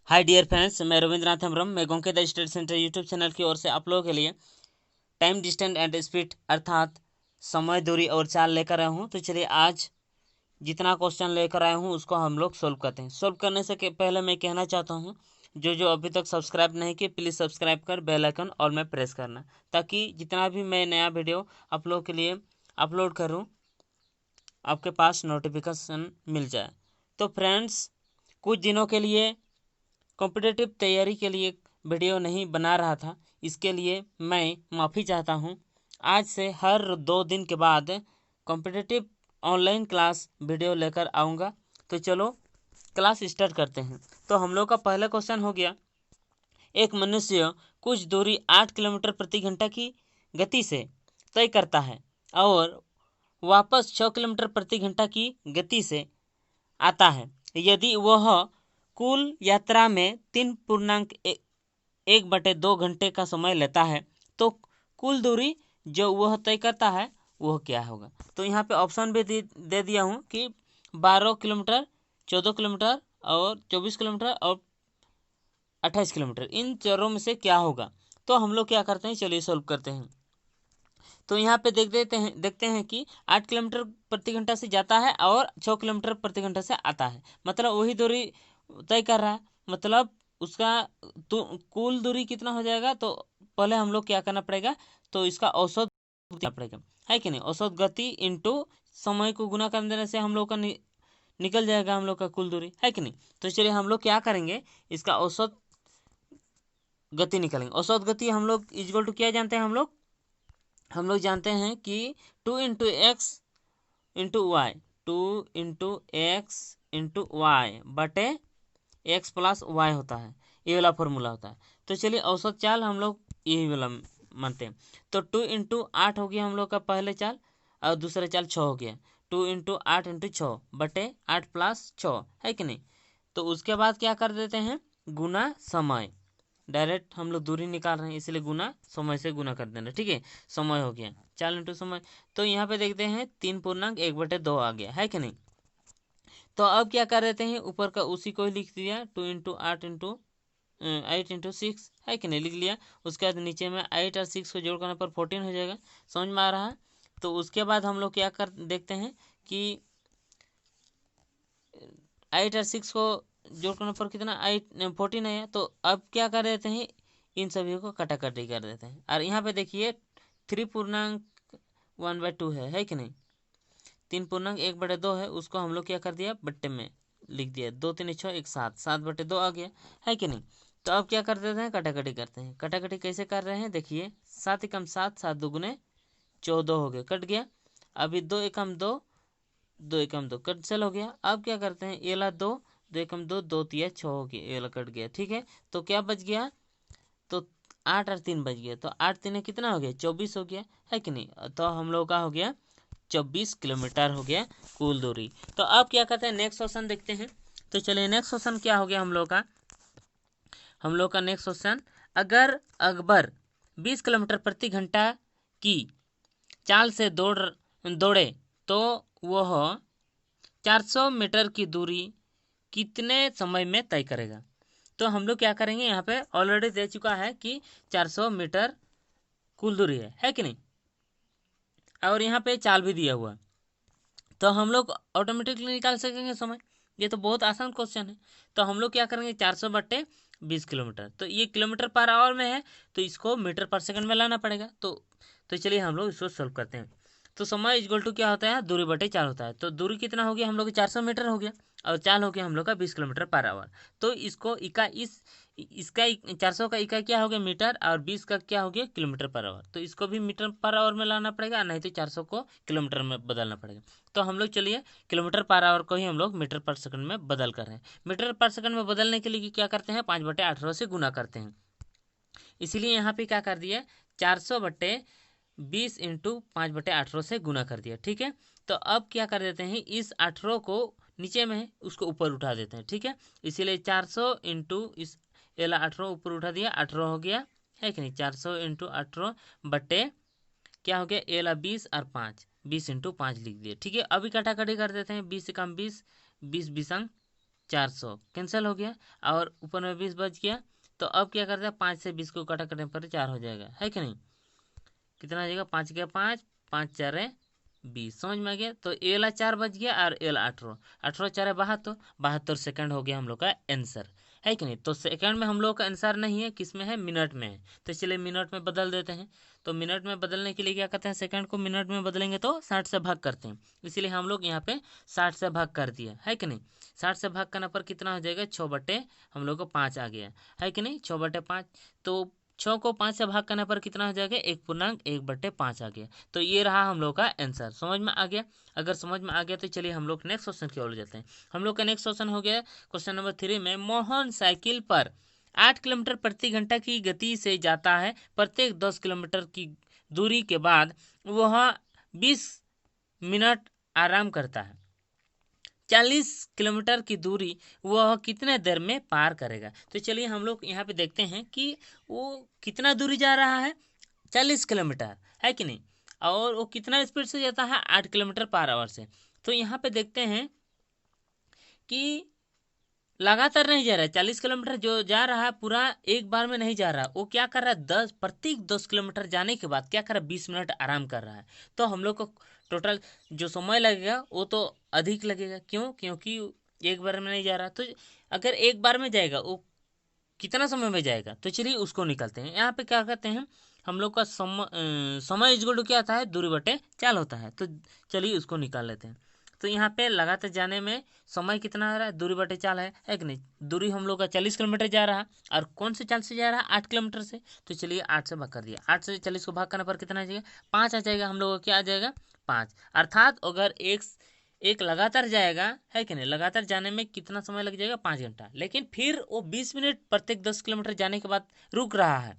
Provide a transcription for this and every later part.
Hi dear friends, मैं रविंद्रनाथ हेम्ब्रम। मैं गोंके the study centre YouTube channel की ओर से आप लोगों के लिए टाइम डिस्टेंस एंड स्पीड अर्थात समय, दूरी और चाल लेकर आया हूँ। तो चलिए आज जितना क्वेश्चन लेकर आया हूँ उसको हम लोग सोल्व करते हैं। सोल्व करने से पहले मैं कहना चाहता हूँ, जो जो अभी तक सब्सक्राइब नहीं किए प्लीज़ सब्सक्राइब कर बेल आइकन और में प्रेस करना, ताकि जितना भी मैं नया वीडियो आप लोगों के लिए अपलोड करूँ आपके पास नोटिफिकेशन मिल जाए। तो फ्रेंड्स, कुछ दिनों के लिए कॉम्पिटिटिव तैयारी के लिए वीडियो नहीं बना रहा था, इसके लिए मैं माफ़ी चाहता हूँ। आज से हर 2 दिन के बाद कॉम्पिटिटिव ऑनलाइन क्लास वीडियो लेकर आऊँगा। तो चलो क्लास स्टार्ट करते हैं। तो हम लोग का पहला क्वेश्चन हो गया, एक मनुष्य कुछ दूरी 8 किलोमीटर प्रति घंटा की गति से तय करता है और वापस 6 किलोमीटर प्रति घंटा की गति से आता है। यदि वह कुल यात्रा में 3.1/2 घंटे का समय लेता है तो कुल दूरी जो वह तय करता है वह क्या होगा। तो यहाँ पे ऑप्शन भी दे दिया हूँ कि 12 किलोमीटर, 14 किलोमीटर और 24 किलोमीटर और 28 किलोमीटर, इन चारों में से क्या होगा। तो हम लोग क्या करते हैं, चलिए सॉल्व करते हैं। तो यहाँ पे देखते हैं कि 8 किलोमीटर प्रति घंटा से जाता है और 6 किलोमीटर प्रति घंटा से आता है, मतलब वही दूरी तय कर रहा है। मतलब उसका तो कुल दूरी कितना हो जाएगा। तो पहले हम लोग क्या करना पड़ेगा, तो इसका औसत करना पड़ेगा, है कि नहीं। औसत गति इंटू समय को गुना कर देने से हम लोग का निकल जाएगा हम लोग का कुल दूरी, है कि नहीं। तो चलिए हम लोग क्या करेंगे, इसका औसत गति निकालेंगे। औसत गति हम लोग इक्वल टू क्या जानते हैं, हम लोग जानते हैं कि 2 × x × y, 2 × x × y बटे x प्लस y होता है, ये वाला फॉर्मूला होता है। तो चलिए औसत चाल हम लोग यही वाला मानते हैं। तो 2 × 8 हो गया हम लोग का पहले चाल, और दूसरा चाल 6 हो गया। 2 × 8 × 6 बटे 8 प्लस 6, है कि नहीं। तो उसके बाद क्या कर देते हैं, गुना समय। डायरेक्ट हम लोग दूरी निकाल रहे हैं इसलिए गुना समय से गुना कर देना, ठीक है। समय हो गया 4 इंटू समय। तो यहाँ पे देखते हैं 3.1/2 आ गया, है कि नहीं। तो अब क्या कर देते हैं, ऊपर का उसी को ही लिख दिया, 2 × 8 × 6, है कि नहीं, लिख लिया। उसके बाद नीचे में 8 और 6 को जोड़ करने पर 14 हो जाएगा, समझ में आ रहा है। तो उसके बाद हम लोग क्या कर देखते हैं कि 8 और 6 को जोड़ करने पर कितना 14 है। तो अब क्या कर देते हैं, इन सभी को कटाकटी कर देते हैं। और यहाँ पे देखिए 3.1/2 है कि नहीं। 3.1/2 है, उसको हम लोग क्या कर दिया, बट्टे में लिख दिया। 2 3 6 1 7, 7/2 आ गया, है कि नहीं। तो अब क्या कर देते हैं, कटाकटी करते हैं। कटाकटी कैसे कर रहे हैं, देखिए 7 एकम 7, 7 दूगुने 14 हो गए, कट गया। अभी 2 एकम 2, 2 एकम 2 कैंसिल हो गया। अब क्या करते हैं, ये ला 2, 2 एकम 2, 2 तिया 6 हो गया, ये ला कट गया, ठीक है। तो क्या बच गया, तो 8 और 3 बच गया। तो 8 3 कितना हो गया, 24 हो गया, है कि नहीं। तो हम लोग का हो गया 24 किलोमीटर हो गया कुल दूरी। तो अब क्या करते हैं, नेक्स्ट क्वेश्चन देखते हैं। तो चलिए नेक्स्ट क्वेश्चन क्या हो गया हम लोग का नेक्स्ट क्वेश्चन, अगर अकबर 20 किलोमीटर प्रति घंटा की चाल से दौड़े तो वह 400 मीटर की दूरी कितने समय में तय करेगा। तो हम लोग क्या करेंगे, यहाँ पे ऑलरेडी दे चुका है कि 400 मीटर कुल दूरी है कि नहीं, और यहाँ पे चाल भी दिया हुआ, तो हम लोग ऑटोमेटिकली निकाल सकेंगे समय। ये तो बहुत आसान क्वेश्चन है। तो हम लोग क्या करेंगे, 400/20 किलोमीटर, तो ये किलोमीटर पर आवर में है, तो इसको मीटर पर सेकंड में लाना पड़ेगा। तो चलिए हम लोग इसको सोल्व करते हैं। तो समय इक्वल टू क्या होता है, दूरी बटे चाल होता है। तो दूरी कितना हो गया हम लोग, 400 मीटर हो गया, और चाल हो गया हम लोग का 20 किलोमीटर पर आवर। तो इसको इसका 400 का इकाई क्या हो गया, मीटर, और 20 का क्या हो गया, किलोमीटर पर आवर। तो इसको भी मीटर पर आवर में लाना पड़ेगा, नहीं तो 400 को किलोमीटर में बदलना पड़ेगा। तो हम लोग चलिए किलोमीटर पर आवर को ही हम लोग मीटर पर सेकंड में बदल कर रहे हैं। मीटर पर सेकंड में बदलने के लिए क्या करते हैं, 5/18 से गुना करते हैं। इसीलिए यहाँ पे क्या कर दिया, 400/20 इंटू 5/18 से गुना कर दिया, ठीक है। तो अब क्या कर देते हैं, इस 18 को नीचे में है उसको ऊपर उठा देते हैं, ठीक है। इसीलिए 400 इंटू इस एला 18 ऊपर उठा दिया, 18 हो गया, है कि नहीं। 400 इंटू 18 बटे क्या हो गया, एला 20 और 5, 20 इंटू 5 लिख दिए, ठीक है। अभी कटाकटी कर देते हैं, 20 एकम 20, 20 20 400 कैंसिल हो गया और ऊपर में 20 बच गया। तो अब क्या करते हैं, 5 से 20 को कटा करने पर 4 हो जाएगा, है कि नहीं। कितना आ जाएगा, 5 गया 5, 5 4 20, समझ में आ गया। तो ए ला 4 बच गया और ए ला 18, 18 4 72, 72 सेकंड हो गया हम लोग का आंसर, है कि नहीं। तो सेकंड में हम लोग का आंसर नहीं है, किस में है, मिनट में है। तो चलिए मिनट में बदल देते हैं। तो मिनट में बदलने के लिए क्या करते हैं, सेकंड को मिनट में बदलेंगे तो 60 से भाग करते हैं, इसीलिए हम लोग यहाँ पे 60 से भाग कर दिया, है कि नहीं। 60 से भाग करने पर कितना हो जाएगा, 6 बटे हम लोग को 5 आ गया, है कि नहीं, 6 बटे 5। तो 6 को 5 से भाग करने पर कितना हो जाएगा, 1.1/5 आ गया। तो ये रहा हम लोग का आंसर, समझ में आ गया। अगर समझ में आ गया तो चलिए हम लोग नेक्स्ट क्वेश्चन की ओर जाते हैं। हम लोग का नेक्स्ट क्वेश्चन हो गया क्वेश्चन नंबर 3 में, मोहन साइकिल पर 8 किलोमीटर प्रति घंटा की गति से जाता है। प्रत्येक 10 किलोमीटर की दूरी के बाद वह 20 मिनट आराम करता है। 40 किलोमीटर की दूरी वह कितने देर में पार करेगा। तो चलिए हम लोग यहाँ पे देखते हैं कि वो कितना दूरी जा रहा है, 40 किलोमीटर, है कि नहीं। और वो कितना स्पीड से जाता है, 8 किलोमीटर पर आवर से। तो यहाँ पे देखते हैं कि लगातार नहीं जा रहा है, 40 किलोमीटर जो जा रहा है पूरा एक बार में नहीं जा रहा, वो क्या कर रहा है, प्रत्येक 10 किलोमीटर जाने के बाद क्या कर रहा है, 20 मिनट आराम कर रहा है। तो हम लोग को टोटल जो समय लगेगा वो तो अधिक लगेगा, क्यों, क्योंकि एक बार में नहीं जा रहा। तो अगर एक बार में जाएगा वो कितना समय में जाएगा, तो चलिए उसको निकलते हैं। यहाँ पे क्या कहते हैं, हम लोग का समय इक्वल टू क्या आता है, दूरी बटे चाल होता है। तो चलिए उसको निकाल लेते हैं। तो यहाँ पे लगातार जाने में समय कितना आ रहा है, दूरी बटे चाल है कि नहीं। दूरी हम लोग का 40 किलोमीटर जा रहा है, और कौन से चाल से जा रहा है, 8 किलोमीटर से। तो चलिए 8 से भाग कर दिया, 8 से 40 को भाग करने पर कितना आ जाएगा, 5 आ जाएगा। हम लोग का क्या आ जाएगा, 5। अर्थात अगर एक लगातार जाएगा, है कि नहीं, लगातार जाने में कितना समय लग जाएगा, 5 घंटा। लेकिन फिर वो 20 मिनट प्रत्येक 10 किलोमीटर जाने के बाद रुक रहा है,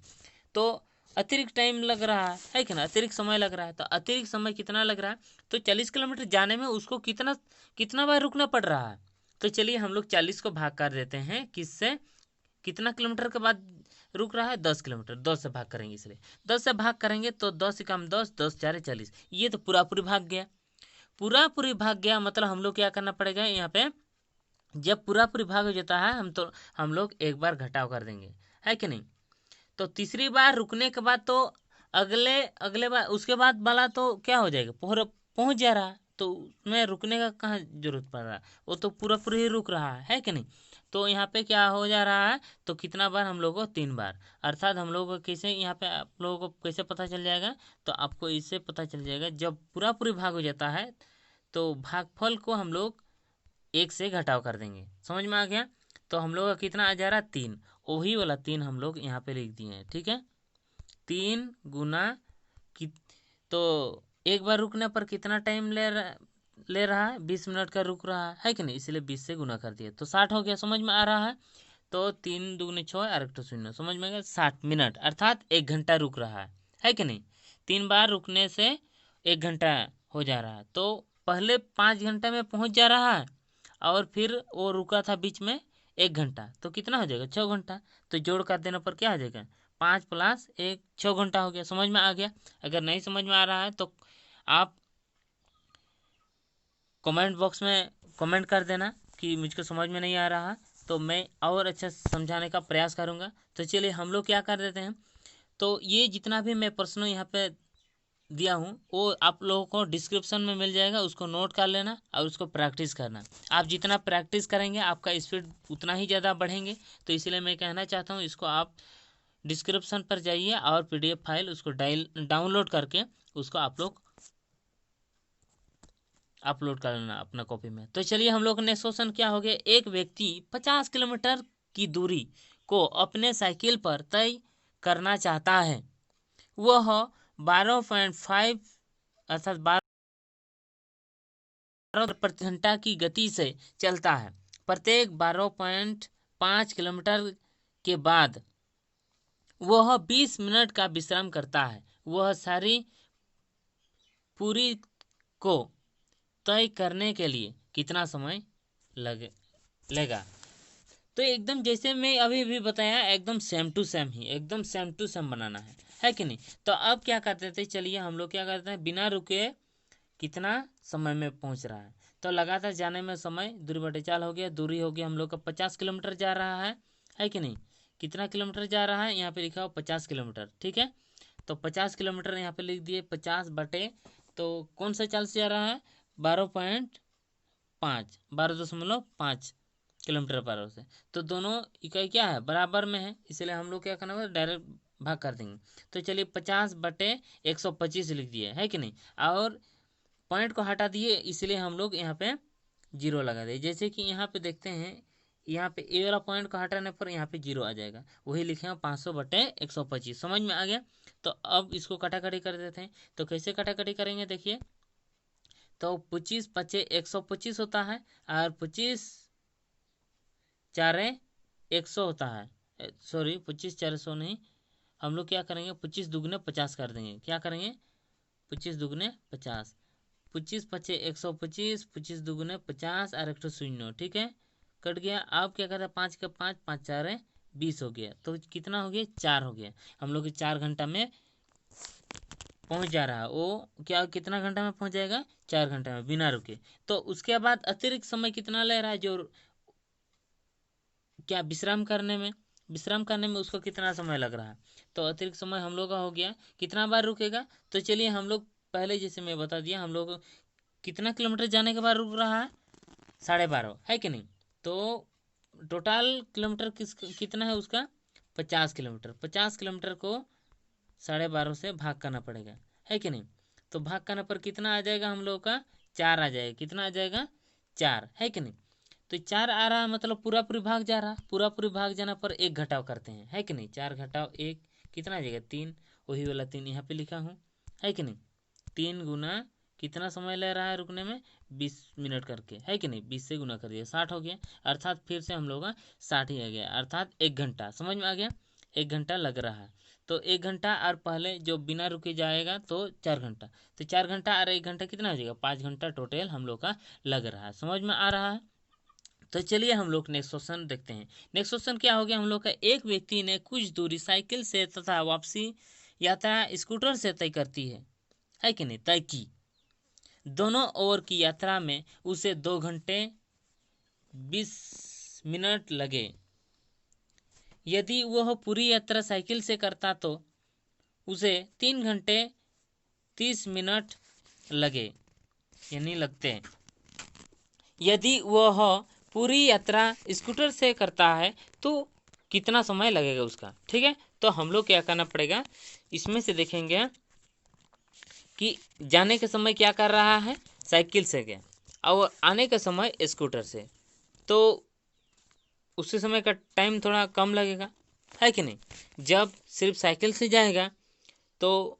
तो अतिरिक्त टाइम लग रहा है कि ना, अतिरिक्त समय लग रहा है। तो अतिरिक्त समय कितना लग रहा है, तो 40 किलोमीटर जाने में उसको कितना कितना बार रुकना पड़ रहा है। तो चलिए हम लोग 40 को भाग कर देते हैं, किससे, कितना किलोमीटर के बाद रुक रहा है, 10 किलोमीटर, 10 से भाग करेंगे, इसलिए 10 से भाग करेंगे तो 10 से कम 10, 10 4 40, ये तो पूरा पूरी भाग गया, पूरा पूरी भाग गया। मतलब हम लोग क्या करना पड़ेगा यहाँ पे, जब पूरा पूरी भाग हो जाता है हम लोग एक बार घटाव कर देंगे, है कि नहीं। तो तीसरी बार रुकने के बाद तो अगले अगले बार उसके बाद वाला तो क्या हो जाएगा, पूरा पहुंच जा रहा है, तो उसमें रुकने का कहाँ जरूरत पड़ रहा है, वो तो पूरा पूरा ही रुक रहा है कि नहीं। तो यहाँ पे क्या हो जा रहा है, तो कितना बार, हम लोग को 3 बार। अर्थात हम लोग को कैसे, यहाँ पे आप लोगों को कैसे पता चल जाएगा, तो आपको इससे पता चल जाएगा, जब पूरा पूरी भाग हो जाता है तो भागफल को हम लोग 1 से घटाव कर देंगे, समझ में आ गया। तो हम लोग का कितना आ जा रहा है, 3, वही वाला 3 हम लोग यहाँ पे लिख दिए हैं, ठीक है। 3 गुना कि, तो एक बार रुकने पर कितना टाइम ले रहा है, 20 मिनट का रुक रहा है कि नहीं, इसलिए 20 से गुना कर दिया तो 60 हो गया, समझ में आ रहा है। तो 3 दूनी 6 और 1 शून्य, समझ में आ गया, 60 मिनट अर्थात 1 घंटा रुक रहा है कि नहीं। 3 बार रुकने से 1 घंटा हो जा रहा है। तो पहले 5 घंटे में पहुंच जा रहा है, और फिर वो रुका था बीच में 1 घंटा, तो कितना हो जाएगा, 6 घंटा। तो जोड़ कर देने पर क्या हो जाएगा, 5 + 1, 6 घंटा हो गया, समझ में आ गया। अगर नहीं समझ में आ रहा है तो आप कमेंट बॉक्स में कमेंट कर देना कि मुझको समझ में नहीं आ रहा, तो मैं और अच्छा समझाने का प्रयास करूँगा। तो चलिए हम लोग क्या कर देते हैं, तो ये जितना भी मैं प्रश्न यहाँ पे दिया हूँ वो आप लोगों को डिस्क्रिप्शन में मिल जाएगा, उसको नोट कर लेना और उसको प्रैक्टिस करना। आप जितना प्रैक्टिस करेंगे आपका स्पीड उतना ही ज़्यादा बढ़ेंगे। तो इसलिए मैं कहना चाहता हूँ, इसको आप डिस्क्रिप्शन पर जाइए और PDF फाइल उसको डाउनलोड करके उसको आप लोग अपलोड कर लेना अपना कॉपी में। तो चलिए हम लोग नेक्स्ट क्वेश्चन क्या हो गया, एक व्यक्ति 50 किलोमीटर की दूरी को अपने साइकिल पर तय करना चाहता है। वह 12.5 अर्थात 12 प्रति घंटा की गति से चलता है। प्रत्येक 12.5 किलोमीटर के बाद वह 20 मिनट का विश्राम करता है। वह सारी पूरी को तय करने के लिए कितना समय लेगा। तो एकदम जैसे मैं अभी भी बताया, एकदम सेम टू सेम ही, एकदम सेम टू सेम बनाना है कि नहीं। तो अब क्या करते थे, चलिए हम लोग क्या करते हैं, बिना रुके कितना समय में पहुंच रहा है। तो लगातार जाने में समय दूरी बटे 4 हो गया। दूरी हो गया हम लोग का 50 किलोमीटर जा रहा है कि नहीं। कितना किलोमीटर जा रहा है, यहाँ पे लिखा हो 50 किलोमीटर। ठीक है, तो 50 किलोमीटर यहाँ पे लिख दिए 50 बटे, तो कौन सा चाल से जा रहा है, 12.5 किलोमीटर पर आवर से। तो दोनों इकाई क्या है, बराबर में है, इसलिए हम लोग क्या करना है, डायरेक्ट भाग कर देंगे। तो चलिए 50/125 लिख दिए है कि नहीं, और पॉइंट को हटा दिए, इसलिए हम लोग यहाँ पे 0 लगा दिए। जैसे कि यहाँ पे देखते हैं, यहाँ पे ए वाला पॉइंट को हटाने पर यहाँ पे 0 आ जाएगा, वही लिखे हैं 500/125। समझ में आ गया। तो अब इसको कटाकटी कर देते हैं। तो कैसे कटाकटी करेंगे देखिए, तो 25×5=125 होता है, और 25×4=100 होता है। सॉरी, 25×4=100 नहीं, हम लोग क्या करेंगे, 25×2=50 कर देंगे। क्या करेंगे, 25×2=50, 25×5=125, 25×2=50 और 1 ठीक है, कट गया। अब क्या कहता है, 5×5 5×4=20 हो गया। तो कितना हो गया, 4 हो गया। हम लोग 4 घंटा में पहुंच जा रहा है। वो क्या कितना घंटा में पहुंच जाएगा, 4 घंटा में बिना रुके। तो उसके बाद अतिरिक्त समय कितना ले रहा है, जो क्या विश्राम करने में उसको कितना समय लग रहा है। तो अतिरिक्त समय हम लोग का हो गया, कितना बार रुकेगा। तो चलिए हम लोग पहले जैसे मैं बता दिया, हम लोग कितना किलोमीटर जाने के बाद रुक रहा है, 12.5 है कि नहीं। तो टोटल किलोमीटर कितना है उसका, 50 किलोमीटर। 50 किलोमीटर को 12.5 से भाग करना पड़ेगा, है कि नहीं। तो भाग करने पर कितना आ जाएगा हम लोग का, 4 आ जाएगा। कितना आ जाएगा, 4, है कि नहीं। तो 4 आ रहा है, मतलब पूरा पूरी भाग जा रहा है। पूरा पूरी भाग जाने पर एक घटाव करते हैं, है कि नहीं। 4 - 1 कितना आ जाएगा, 3। वही वाला 3 यहाँ पे लिखा हूँ, है कि नहीं। 3 गुना कितना समय ले रहा है रुकने में, 20 मिनट करके, है कि नहीं। 20 से गुना कर दिया, 60 हो गया। अर्थात फिर से हम लोग का 60 ही आ गया, अर्थात 1 घंटा। समझ में आ गया, 1 घंटा लग रहा है। तो 1 घंटा, और पहले जो बिना रुके जाएगा तो 4 घंटा। तो 4 घंटा और 1 घंटा कितना हो जाएगा, 5 घंटा टोटल हम लोग का लग रहा है। समझ में आ रहा है। तो चलिए हम लोग नेक्स्ट क्वेश्चन देखते हैं। नेक्स्ट क्वेश्चन क्या हो गया हम लोग का, एक व्यक्ति ने कुछ दूरी साइकिल से तथा वापसी यात्रा स्कूटर से तय करती है कि नहीं, तय की। दोनों ओर की यात्रा में उसे 2 घंटे 20 मिनट लगे। यदि वह पूरी यात्रा साइकिल से करता तो उसे 3 घंटे 30 मिनट लगे, यानी लगते हैं। यदि वह पूरी यात्रा स्कूटर से करता है तो कितना समय लगेगा उसका। ठीक है, तो हम लोग क्या करना पड़ेगा, इसमें से देखेंगे कि जाने के समय क्या कर रहा है, साइकिल से गया, और आने का समय स्कूटर से, तो उससे समय का टाइम थोड़ा कम लगेगा, है कि नहीं। जब सिर्फ साइकिल से जाएगा तो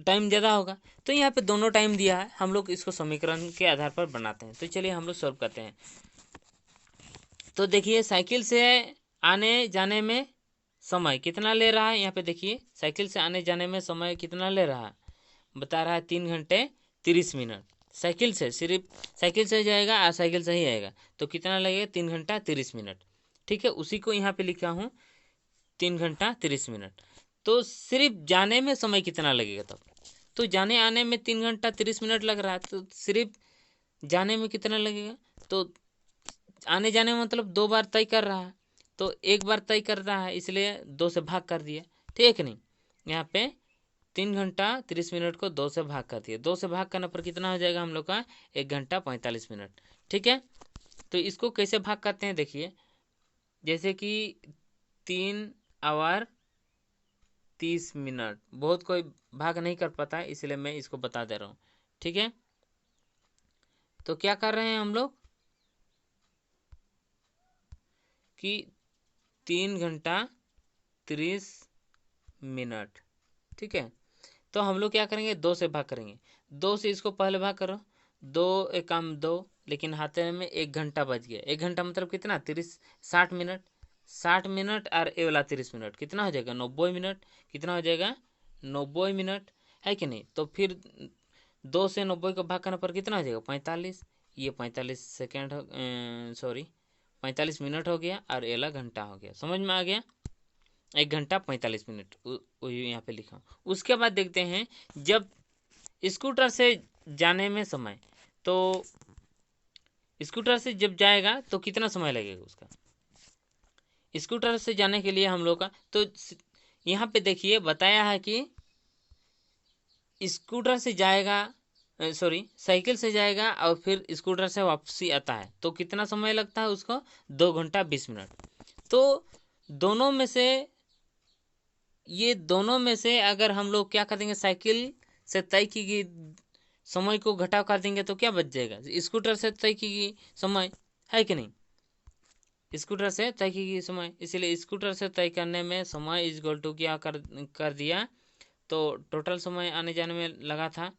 टाइम ज़्यादा होगा। तो यहाँ पे दोनों टाइम दिया है, हम लोग इसको समीकरण के आधार पर बनाते हैं। तो चलिए हम लोग सॉल्व करते हैं। तो देखिए साइकिल से आने जाने में समय कितना ले रहा है, यहाँ पे देखिए साइकिल से आने जाने में समय कितना ले रहा है, बता रहा है 3 घंटे 30 मिनट। साइकिल से, सिर्फ साइकिल से जाएगा और साइकिल से ही आएगा, तो कितना लगेगा, 3 घंटा 30 मिनट। ठीक है, उसी को यहाँ पे लिखा हूँ 3 घंटा 30 मिनट। तो सिर्फ जाने में समय कितना लगेगा तब, तो जाने आने में 3 घंटा 30 मिनट लग रहा है, तो सिर्फ जाने में कितना लगेगा, तो आने जाने में मतलब 2 बार तय कर रहा है, तो 1 बार तय कर रहा है, इसलिए 2 से भाग कर दिया। ठीक है नहीं, यहाँ पे 3 घंटा 30 मिनट को 2 से भाग कर दिया। 2 से भाग करने पर कितना हो जाएगा हम लोग का, 1 घंटा 45 मिनट। ठीक है, तो इसको कैसे भाग करते हैं देखिए, जैसे कि 3 आवर 30 मिनट, बहुत कोई भाग नहीं कर पाता है, इसलिए मैं इसको बता दे रहा हूँ। ठीक है, तो क्या कर रहे हैं हम लोग कि 3 घंटा 30 मिनट। ठीक है, तो हम लोग क्या करेंगे, 2 से भाग करेंगे। 2 से इसको पहले भाग करो, 2 एक काम 2, लेकिन हाथे में 1 घंटा बच गया। 1 घंटा मतलब कितना, 60 मिनट। 60 मिनट और ए वाला 30 मिनट कितना हो जाएगा, 90 मिनट। कितना हो जाएगा, 90 मिनट, है कि नहीं। तो फिर 2 से 90 को भाग करने पर कितना हो जाएगा, 45। ये 45 सेकेंड, सॉरी 45 मिनट हो गया, और एला घंटा हो गया। समझ में आ गया, 1 घंटा 45 मिनट यहाँ पे लिखा। उसके बाद देखते हैं जब स्कूटर से जाने में समय, तो स्कूटर से जब जाएगा तो कितना समय लगेगा उसका। स्कूटर से जाने के लिए हम लोग का तो यहाँ पे देखिए बताया है कि स्कूटर से जाएगा, सॉरी साइकिल से जाएगा और फिर स्कूटर से वापसी आता है तो कितना समय लगता है उसको, 2 घंटा 20 मिनट। तो दोनों में से, ये दोनों में से अगर हम लोग क्या कर देंगे, साइकिल से तय की गई समय को घटाव कर देंगे तो क्या बच जाएगा, स्कूटर से तय की गई समय, है कि नहीं। स्कूटर से तय की गई समय, इसलिए स्कूटर से तय करने में समय इज इक्वल टू क्या कर दिया, तो टोटल समय आने जाने में लगा था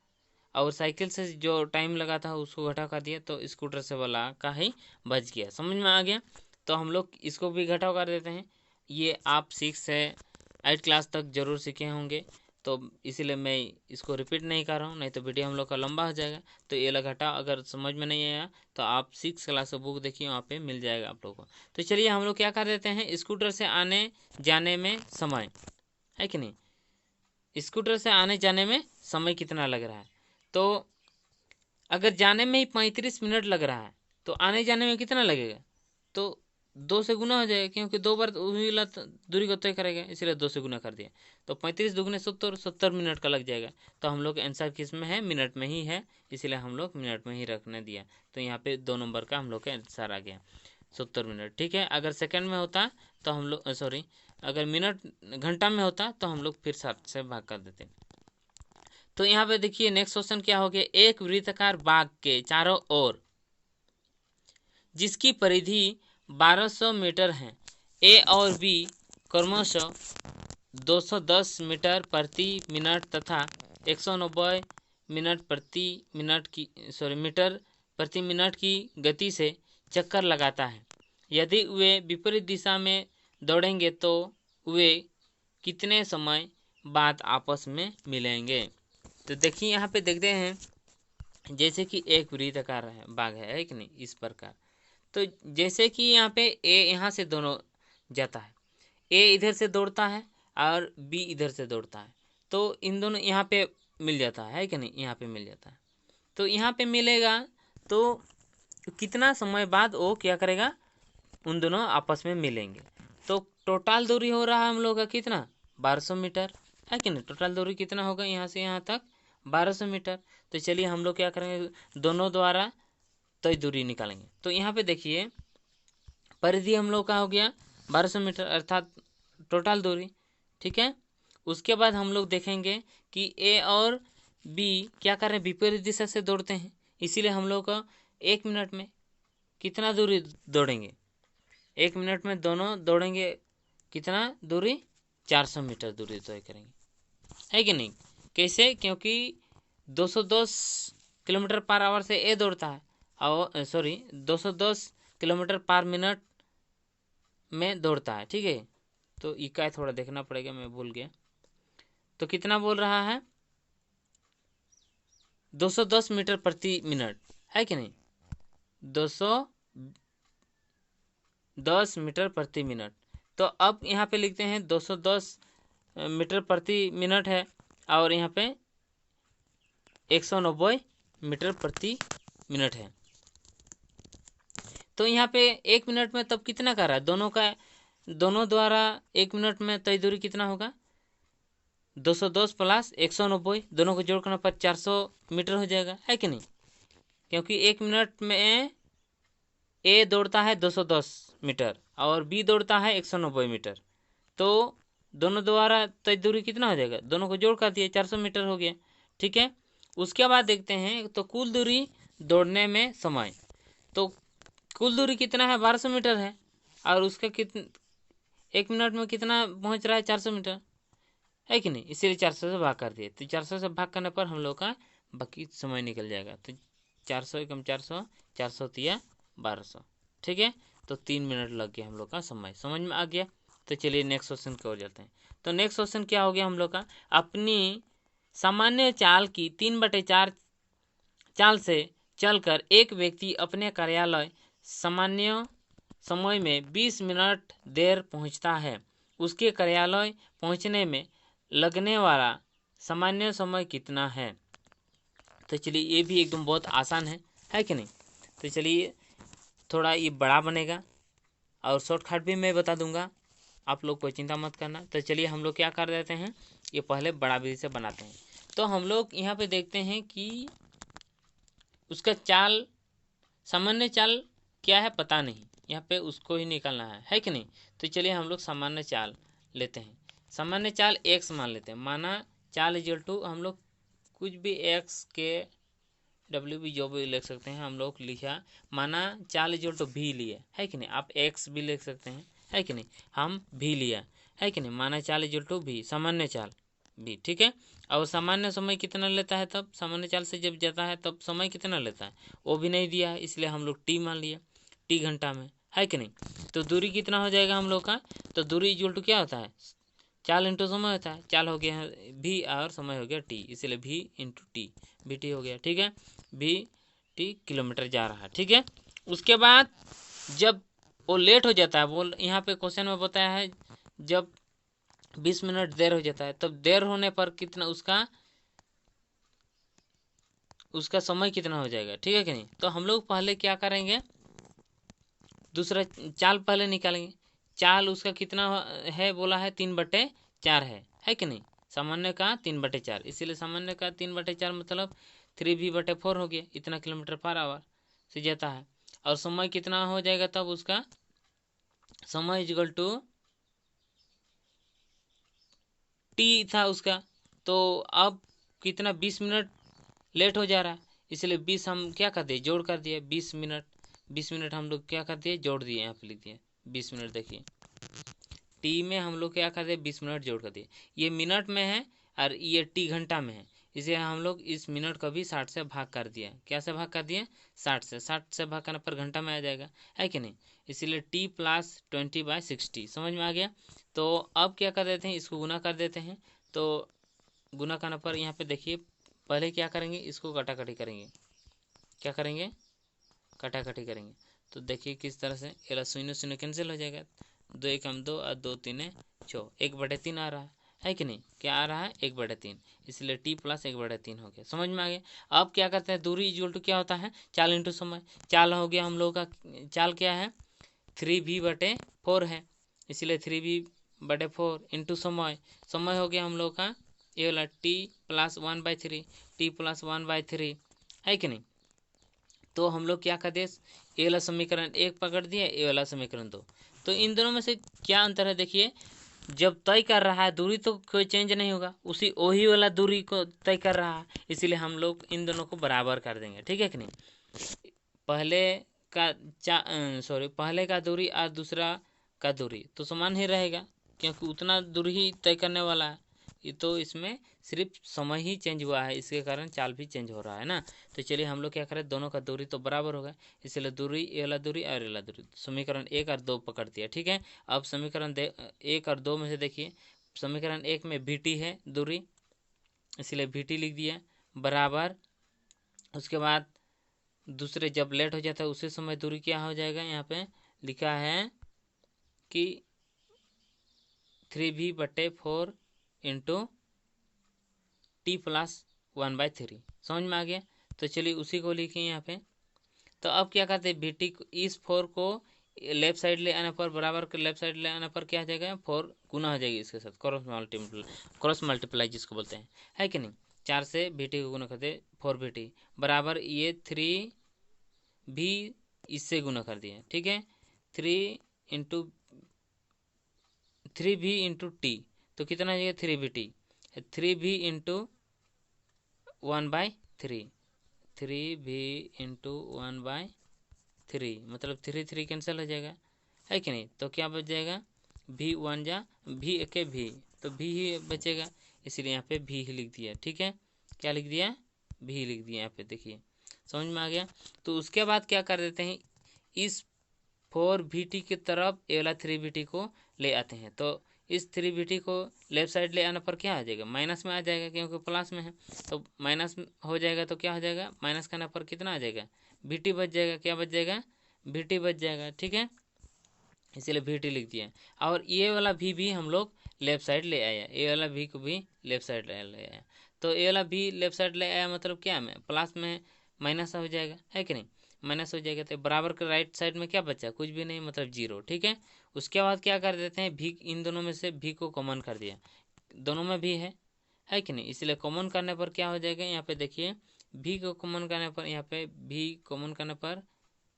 और साइकिल से जो टाइम लगा था उसको घटा कर दिया तो स्कूटर से वाला का ही बच गया। समझ में आ गया। तो हम लोग इसको भी घटाव कर देते हैं। ये आप 6 से 8 क्लास तक जरूर सीखे होंगे, तो इसीलिए मैं इसको रिपीट नहीं कर रहा हूँ, नहीं तो वीडियो हम लोग का लंबा हो जाएगा। तो ये लगा घटाव अगर समझ में नहीं आया तो आप 6 क्लास का बुक देखिए, वहाँ पे मिल जाएगा आप लोगों को। तो चलिए हम लोग क्या कर देते हैं, स्कूटर से आने जाने में समय, है कि नहीं, स्कूटर से आने जाने में समय कितना लग रहा है। तो अगर जाने में ही 35 मिनट लग रहा है तो आने जाने में कितना लगेगा, तो 2 से गुना हो जाएगा, क्योंकि 2 बार दूरी को तय करेगा, इसलिए 2 से गुना कर दिया। तो 35 दुगने 70 मिनट का लग जाएगा। तो हम लोग आंसर किस में है, मिनट में ही है, इसलिए हम लोग मिनट में ही रखने दिया। तो यहाँ पे 2 नंबर का हम लोग का आंसर आ गया 70 मिनट। ठीक है, अगर सेकंड में होता तो हम लोग, सॉरी अगर मिनट घंटा में होता तो हम लोग फिर 7 से भाग कर देते। तो यहाँ पे देखिए नेक्स्ट क्वेश्चन क्या हो गया, एक वृत्ताकार बाग के चारों ओर जिसकी परिधि 1200 मीटर है, ए और बी क्रमशः 210 मीटर प्रति मिनट तथा 190 मीटर प्रति मिनट की गति से चक्कर लगाता है। यदि वे विपरीत दिशा में दौड़ेंगे तो वे कितने समय बाद आपस में मिलेंगे। तो देखिए यहाँ पे देखते हैं, जैसे कि एक वृत्ताकार है बाग है कि नहीं, इस प्रकार। तो जैसे कि यहाँ पे ए यहाँ से दोनों जाता है, ए इधर से दौड़ता है और बी इधर से दौड़ता है, तो इन दोनों यहाँ पे मिल जाता है कि नहीं, यहाँ पे मिल जाता है। तो यहाँ पे मिलेगा तो कितना समय बाद वो क्या करेगा, उन दोनों आपस में मिलेंगे। तो टोटल दूरी हो रहा है हम लोग का कितना, 1200 मीटर, है कि नहीं। टोटल दूरी कितना होगा यहाँ से यहाँ तक, 1200 मीटर। तो चलिए हम लोग क्या करेंगे, दोनों द्वारा तय दूरी निकालेंगे। तो यहाँ पे देखिए परिधि हम लोग का हो गया 1200 मीटर अर्थात टोटल दूरी, ठीक है। उसके बाद हम लोग देखेंगे कि ए और बी क्या कर रहे हैं, विपरीत दिशा से दौड़ते हैं, इसीलिए हम लोग का 1 मिनट में कितना दूरी दौड़ेंगे, 1 मिनट में दोनों दौड़ेंगे कितना दूरी, 400 मीटर दूरी तय करेंगे, है कि नहीं। कैसे, क्योंकि 210 किलोमीटर पर आवर से ए दौड़ता है और 210 किलोमीटर पर मिनट में दौड़ता है, ठीक है। तो इकाई थोड़ा देखना पड़ेगा, मैं भूल गया। तो कितना बोल रहा है, 210 मीटर प्रति मिनट, है कि नहीं, 210 मीटर प्रति मिनट। तो अब यहाँ पे लिखते हैं 210 मीटर प्रति मिनट है और यहाँ पे 190 मीटर प्रति मिनट है। तो यहाँ पे 1 मिनट में तब कितना कर रहा है, दोनों द्वारा 1 मिनट में तय दूरी कितना होगा, 210 प्लस 190, दोनों को जोड़कर पर 400 मीटर हो जाएगा, है कि नहीं। क्योंकि 1 मिनट में ए दौड़ता है 210 मीटर और बी दौड़ता है 190 मीटर, तो दोनों द्वारा तय दूरी कितना हो जाएगा, दोनों को जोड़ कर दिए 400 मीटर हो गया, ठीक है। उसके बाद देखते हैं तो कुल दूरी दौड़ने में समय, तो कुल दूरी कितना है, 1200 मीटर है और उसका कितना 1 मिनट में कितना पहुंच रहा है, 400 मीटर, है कि नहीं, इसीलिए 400 से भाग कर दिए। तो 400 से भाग करने पर हम लोग का बाकी समय निकल जाएगा। तो 400 एकम 400, 400 तिया 1200, ठीक है। तो 3 मिनट लग गया हम लोग का समय, समझ में आ गया। तो चलिए नेक्स्ट क्वेश्चन की ओर जाते हैं। तो नेक्स्ट क्वेश्चन क्या हो गया हम लोग का, अपनी सामान्य चाल की 3/4 चाल से चलकर एक व्यक्ति अपने कार्यालय सामान्य समय में 20 मिनट देर पहुंचता है, उसके कार्यालय पहुंचने में लगने वाला सामान्य समय कितना है। तो चलिए ये भी एकदम बहुत आसान है कि नहीं। तो चलिए थोड़ा ये बड़ा बनेगा और शॉर्टकट भी मैं बता दूंगा, आप लोग कोई चिंता मत करना। तो चलिए हम लोग क्या कर देते हैं, ये पहले बड़ा विधि से बनाते हैं। तो हम लोग यहाँ पे देखते हैं कि उसका चाल, सामान्य चाल क्या है पता नहीं, यहाँ पे उसको ही निकालना है कि नहीं। तो चलिए हम लोग सामान्य चाल लेते हैं। सामान्य चाल एक्स मान लेते हैं, माना चाल इक्वल टू हम लोग कुछ भी एक्स के डब्ल्यू भी जो भी लिख सकते हैं हम लोग लिखा, माना चाल इक्वल टू भी लिए है कि नहीं, आप एक्स भी लिख सकते हैं है कि नहीं, हम भी लिया है कि नहीं, माना चाल इक्वल टू भी, सामान्य चाल भी, ठीक है। और सामान्य समय कितना लेता है, तब सामान्य चाल से जब जाता है तब समय कितना लेता है वो भी नहीं दिया है, इसलिए हम लोग टी मान लिया, टी घंटा में है कि नहीं। तो दूरी कितना हो जाएगा हम लोग का, तो दूरी इक्वल टू क्या होता है, चाल इंटू समय होता है, चाल हो गया है भी और समय हो गया टी, इसलिए भी इंटू टी, भी टी हो गया, ठीक है। भी टी किलोमीटर जा रहा है, ठीक है। उसके बाद जब वो लेट हो जाता है, वो यहाँ पे क्वेश्चन में बताया है जब 20 मिनट देर हो जाता है, तब देर होने पर कितना उसका समय कितना हो जाएगा, ठीक है कि नहीं। तो हम लोग पहले क्या करेंगे, दूसरा चाल पहले निकालेंगे। चाल उसका कितना है बोला है, 3/4 है कि नहीं, सामान्य का 3/4, इसीलिए सामान्य का 3/4 मतलब 3v/4 हो गया, इतना किलोमीटर पर आवर से जाता है। और समय कितना हो जाएगा तब उसका, समय इक्वल टू टी था उसका, तो अब कितना 20 मिनट लेट हो जा रहा है, इसलिए 20 हम क्या कर दिए, जोड़ कर दिए 20 मिनट, 20 मिनट हम लोग क्या कर दिए, जोड़ दिए, यहाँ पे लिख दिए 20 मिनट। देखिए टी में हम लोग क्या कर दिए, 20 मिनट जोड़ कर दिए, ये मिनट में है और ये टी घंटा में है, इसे हम लोग इस मिनट को भी 60 से भाग कर दिया, क्या से भाग कर दिए, 60 से, 60 से भाग करने पर घंटा में आ जाएगा है कि नहीं, इसीलिए टी प्लस 20/60, समझ में आ गया। तो अब क्या कर देते हैं, इसको गुना कर देते हैं, तो गुना करने पर यहाँ पे देखिए पहले क्या करेंगे, इसको कटाकटी करेंगे, क्या करेंगे, कटाकटी करेंगे। तो देखिए किस तरह से, ये शून्य शून्य कैंसिल हो जाएगा, 2 1 2 और 2 3 6, 1/3 आ रहा है कि नहीं, क्या आ रहा है 1/3, इसलिए टी प्लस 1/3 हो गया, समझ में आ गया। अब क्या करते हैं, दूरी इक्वल टू क्या होता है, चाल इंटू समय, चाल हो गया हम लोग का, चाल क्या है 3v/4 है, इसलिए 3v/4 इंटू समय, समय हो गया हम लोग का ये वाला टी प्लस 1/3, टी प्लस 1/3 है कि नहीं। तो हम लोग क्या कर दिए, ये वाला समीकरण 1 पकड़ दिए, ये वाला समीकरण 2, तो इन दोनों में से क्या अंतर है, देखिए जब तय कर रहा है दूरी तो कोई चेंज नहीं होगा, उसी वही वाला दूरी को तय कर रहा है, इसीलिए हम लोग इन दोनों को बराबर कर देंगे, ठीक है कि नहीं। पहले का पहले का दूरी और दूसरा का दूरी तो समान ही रहेगा, क्योंकि उतना दूरी ही तय करने वाला है, ये तो इसमें सिर्फ समय ही चेंज हुआ है, इसके कारण चाल भी चेंज हो रहा है ना। तो चलिए हम लोग क्या करें, दोनों का दूरी तो बराबर होगा, इसलिए दूरी ये वाला दूरी और ये वाला दूरी, समीकरण 1 और 2 पकड़ दिया, ठीक है। अब समीकरण 1 और 2 में से देखिए, समीकरण 1 में bt है दूरी, इसलिए bt लिख दिया बराबर, उसके बाद दूसरे जब लेट हो जाता है उसी समय दूरी क्या हो जाएगा, यहाँ पे लिखा है कि 3v/4 इंटू टी प्लस 1/3, समझ में आ गया। तो चलिए उसी को लिखे यहाँ पे। तो अब क्या करते हैं, bt को, इस 4 को लेफ्ट साइड ले आने पर, बराबर के लेफ्ट साइड ले आने पर क्या हो जाएगा, 4 गुना हो जाएगी इसके साथ, क्रॉस मल्टीप्लाई जिसको बोलते हैं है कि नहीं। 4 से bt को गुना करते 4bt बराबर ये 3 भी इससे गुना कर दिया, ठीक है, 3v/टी, तो कितना हो जाएगा 3bt, 3v/1/3, 3v/1/3 मतलब 3 3 कैंसिल हो जाएगा है कि नहीं। तो क्या बच जाएगा, v1 जा भी के भी, तो भी ही बचेगा, इसलिए यहाँ पे भी ही लिख दिया, ठीक है, क्या लिख दिया, भी लिख दिया यहाँ पे, देखिए समझ में आ गया। तो उसके बाद क्या कर देते हैं, इस 4bt की तरफ ए वाला 3bt को ले आते हैं, तो इस 3bt को लेफ्ट साइड ले आने पर क्या आ जाएगा, माइनस में आ जाएगा, क्योंकि प्लस में है तो माइनस हो जाएगा, तो क्या हो जाएगा, माइनस करने पर कितना आ जाएगा, bt बच जाएगा, क्या बच जाएगा, bt बच जाएगा, ठीक है, इसलिए bt लिख दिया। और ये वाला भी हम लोग लेफ्ट साइड ले आया, ये वाला भी को भी लेफ्ट साइड ले आया, तो ये वाला भी लेफ्ट साइड ले आया मतलब क्या में, प्लस में माइनस हो जाएगा है कि नहीं, माइनस हो जाएगा, तो बराबर के राइट साइड में क्या बचा, कुछ भी नहीं, मतलब 0। ठीक है, उसके बाद क्या कर देते हैं, भी इन दोनों में से भी को कॉमन कर दिया, दोनों में भी है कि नहीं, इसलिए कॉमन करने पर क्या हो जाएगा, यहाँ पे देखिए भी को कॉमन करने पर, यहाँ पे भी कॉमन करने पर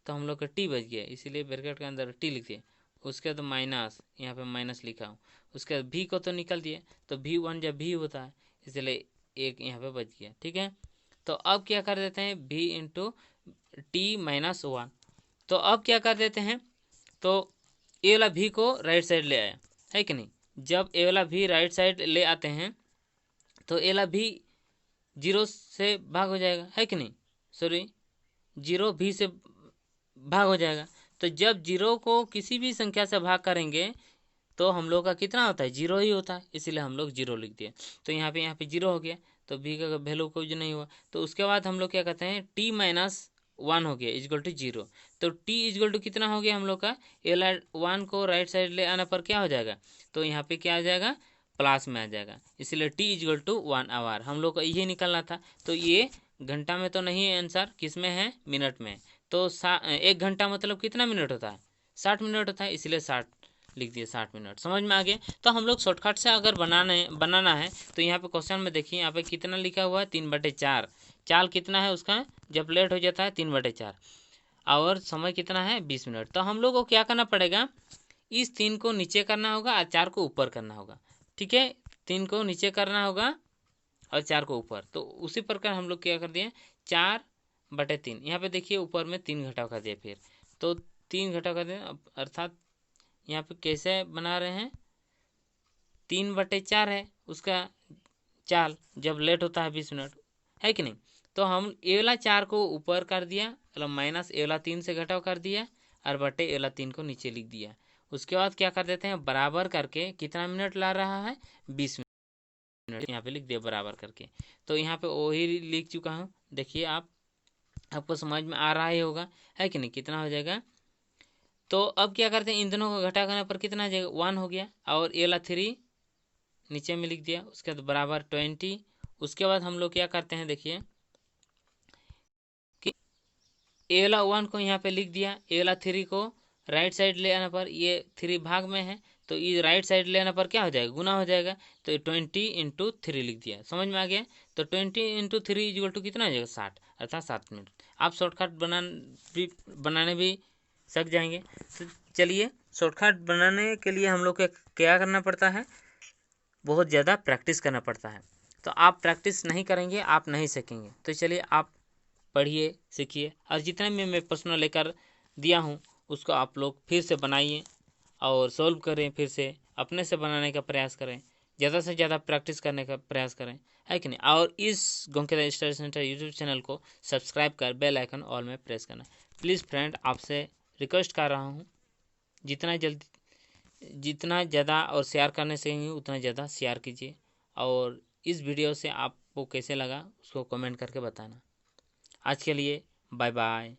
तो हम लोग का टी बच गया, इसीलिए ब्रैकेट के अंदर टी लिख दिए। उसके बाद माइनस, यहाँ पे माइनस लिखा हूँ, उसके बाद भी को तो निकल दिए, तो भी वन जब भी होता है, इसलिए एक यहाँ पे बच गया। ठीक है, तो अब क्या कर देते हैं, भी इंटू टी माइनस 1। तो अब क्या कर देते हैं, तो ए वाला भी को राइट साइड ले आया, है कि नहीं, जब ए वाला भी राइट साइड ले आते हैं तो ए वाला भी 0 से भाग हो जाएगा, है कि नहीं, सॉरी 0 भी से भाग हो जाएगा। तो जब 0 को किसी भी संख्या से भाग करेंगे तो हम लोग का कितना होता है, 0 ही होता है, इसीलिए हम लोग 0 लिख दिए। तो यहाँ पे 0 हो गया, तो भी का वैल्यू कुछ नहीं हुआ। तो उसके बाद हम लोग क्या कहते हैं, टी माइनस 1 हो गया इजगल टू 0। तो टी इजगल टू कितना हो गया हम लोग का, एल 1 को राइट साइड ले आने पर क्या हो जाएगा, तो यहाँ पे क्या आ जाएगा, प्लस में आ जाएगा, इसलिए टी इजगल टू 1 आवर हम लोग को यही निकलना था। तो ये घंटा में तो नहीं है आंसर, किस में है, मिनट में। तो 1 घंटा मतलब कितना मिनट होता है, 60 मिनट होता है, इसलिए 60 लिख दिए, 60 मिनट। समझ में आ गया। तो हम लोग शॉर्टकट से अगर बनाना है तो यहाँ पे क्वेश्चन में देखिए, यहाँ पे कितना लिखा हुआ है, 3/4। चाल कितना है उसका, जब लेट हो जाता है 3/4, और समय कितना है 20 मिनट। तो हम लोग को क्या करना पड़ेगा, इस 3 को नीचे करना होगा और 4 को ऊपर करना होगा। ठीक है, 3 को नीचे करना होगा और 4 को ऊपर। तो उसी प्रकार हम लोग क्या कर दिए, 4/3। यहाँ पे देखिए ऊपर में 3 घटाव कर दिया, फिर तो 3 घटाव कर दिया, अर्थात यहाँ पे कैसे बना रहे हैं, 3/4 है उसका चाल, जब लेट होता है 20 मिनट, है कि नहीं। तो हम ए वाला 4 को ऊपर कर दिया, मतलब माइनस ए वाला 3 से घटाव कर दिया, और बटे ए वाला 3 को नीचे लिख दिया। उसके बाद क्या कर देते हैं, बराबर करके कितना मिनट ला रहा है, 20 मिनट, यहाँ पे लिख दिया बराबर करके। तो यहाँ पे वही लिख चुका हूँ, देखिए आपको समझ में आ रहा ही होगा, है कि नहीं, कितना हो जाएगा। तो अब क्या करते हैं, इन दोनों को घटा करने पर कितना आ जाएगा, 1 हो गया, और ए वाला 3 नीचे में लिख दिया, उसके बाद बराबर 20। उसके बाद हम लोग क्या करते हैं, देखिए कि ए वाला 1 को यहाँ पे लिख दिया, ए वाला 3 को राइट साइड ले आने पर, ये 3 भाग में है तो ये राइट साइड ले आने पर क्या हो जाएगा, गुना हो जाएगा, तो 20 × 3 लिख दिया। समझ में आ गया। तो 20 × 3 इक्वल टू कितना हो जाएगा, 60, अर्थात 7 मिनट। आप शॉर्टकट बनाने भी सीख जाएंगे। तो चलिए, शॉर्टकट बनाने के लिए हम लोग को क्या करना पड़ता है, बहुत ज़्यादा प्रैक्टिस करना पड़ता है। तो आप प्रैक्टिस नहीं करेंगे आप नहीं सीखेंगे। तो चलिए, आप पढ़िए, सीखिए, और जितना भी मैं प्रश्न लेकर दिया हूँ उसको आप लोग फिर से बनाइए और सॉल्व करें, फिर से अपने से बनाने का प्रयास करें, ज़्यादा से ज़्यादा प्रैक्टिस करने का प्रयास करें, है कि नहीं। और इस गोंकेदा स्टडी सेंटर यूट्यूब चैनल को सब्सक्राइब कर बेल आइकन ऑल में प्रेस करना। प्लीज़ फ्रेंड, आपसे रिक्वेस्ट कर रहा हूँ, जितना ज़्यादा और शेयर करने से उतना ज़्यादा शेयर कीजिए, और इस वीडियो से आपको कैसे लगा उसको कमेंट करके बताना। आज के लिए बाय बाय।